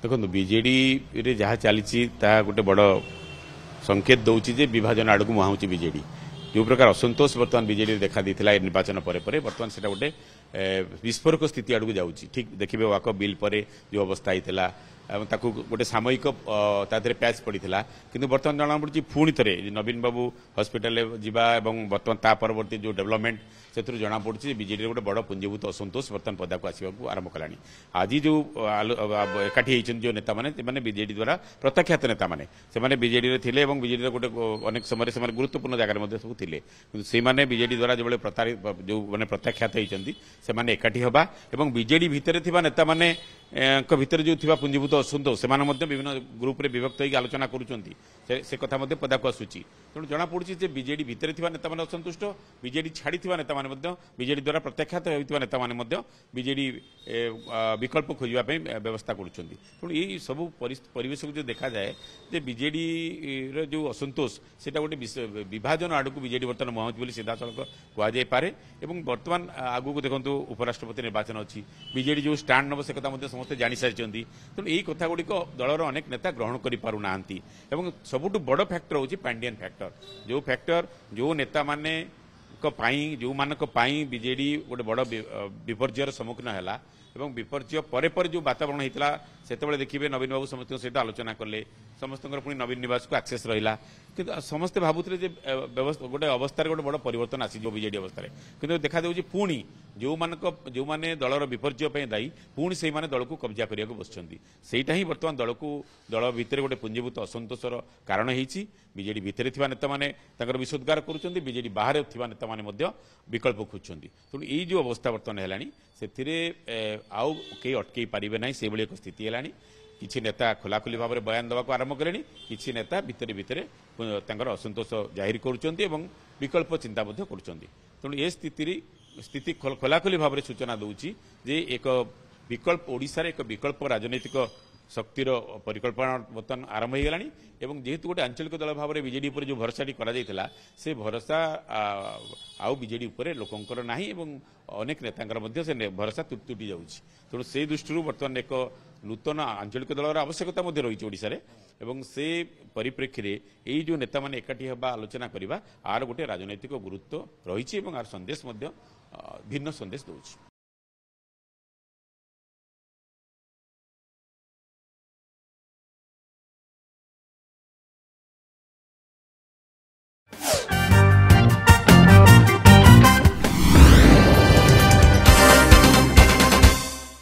देखो बीजेडी रे जहाँ चली गोटे बड़ संकेत दौर जे विभाजन आड़ को मुहाऊँच बीजेडी जो प्रकार असंतोष बर्तमान बीजेडी देखा देता निर्वाचन पर बर्तमान से गोटे विस्फोरक स्थिति आड़ को जाऊँगी ठीक देखिए वाक बिल पर जो अवस्था होता गोटे सामयिक पैच पड़ा कि बर्तमान जना पड़ी पुणी थे नवीन बाबू हस्पिटाल जावा बर्तमान ता परवर्ती जो डेवलपमेंट से जना पड़ी बीजेडी गोटे बड़ पुंजीभूत असंतोष बर्तमान पदा को आसवा आरंभ कला आज जो एकाठी जो नेता मैंने बीजेडी द्वारा प्रत्याख्यात नेता मैंने बीजेडी थे बीजेडी गोटे अनेक समय से गुरुत्वपूर्ण जगह सब थे कि बीजेडी द्वारा जो प्रतारित जो मैंने प्रत्याख्यात होती से एकाठी हवा और बीजेडी भितर नेता मैंने भितर जो थी पुंजीभूत असंतोष से विभिन्न ग्रुप रे विभक्त होकर आलोचना कर कथा पदा को आसूची तेणु जना पड़ी बीजेडी भितर नेता मैंने असंतुष्ट बीजेडी छाड़ी नेता मैंने बीजेडी द्वारा प्रत्याख्यात होता नेता मैंने बीजेडी विकल्प खोजापी व्यवस्था करुँच तेणु यही सब परिवेश को जो देखा जाए बीजेडी जो असंतोष से गोटे विभाजन आड़ को बीजेडी बर्तमान मुहाऊँच सीधा सड़क कहुपे और बर्तमान आगू को देखो उपराष्ट्रपति निर्वाचन अच्छी बीजेडी जो स्टाण्ड नब से कथा समस्त जानी सारी तेणु यही कथा गुड़िक दलर अनेक नेता ग्रहण करें सबुठ बड़ फैक्टर हूँ पांडियन फैक्टर जो फैक्टर जो नेता माने जो मानक बीजेडी गोटे बड़ विपर्यर सम्मुखीन है विपर्य पर जो वातावरण होता से देखिए नवीन बाबू समस्त सहित आलोचना कले समस्त पुणी नवीन निवास को एक्सेस रहा कि समस्ते भावुले गोटे अवस्था गोटे बड़ परिवर्तन आसी बीजेडी अवस्था कि देखा दूसरी पुणी जो माने दलर विपर्य दायी पुणी से दल को कब्जा करने को बसुँच सेटा ही बर्तमान दल भितर गोटे पुंजीभूत असंतोषर कारण होती बीजेडी भितर नेता मैंने विशोद्गार करुँच बीजेडी बाहर नेता मैंने विकल्प खोजुंट तेणु यही जो अवस्था बर्तमान है से आउ कई अटकई पारे ना से एक स्थिति है किसी नेता खोलाखोली भाव में बयान देवा आरंभ कले किसी नेता भितर भितर असंतोष जाहिर करुँच विकल्प चिंता करुँच ये स्थिति खोलाखोली भाव में सूचना दूची जे एक विकल्प ओडिशा एक विकल्प राजनैतिक शक्तिर परिकल्पना बर्तमान आरंभ हो गलानी जेहेतु गोटे आंचलिक दल भाव में बीजेडी जो भरसाटी करा से भरसा आउ बीजेडी उपर लोकंकर नाही अनेक नेतांकर से भरसा तुटी जाऊँगी तेणु से दृष्टि बर्तमान एक नूतन आंचलिक दलर आवश्यकता रही ओडिशा एवं से परिप्रेक्षी में यही जो नेता मैंने एकाठी हवा आलोचना करवा आर गोटे राजनैतिक गुरुत्व रही आर संदेश भिन्न संदेश दूसरी।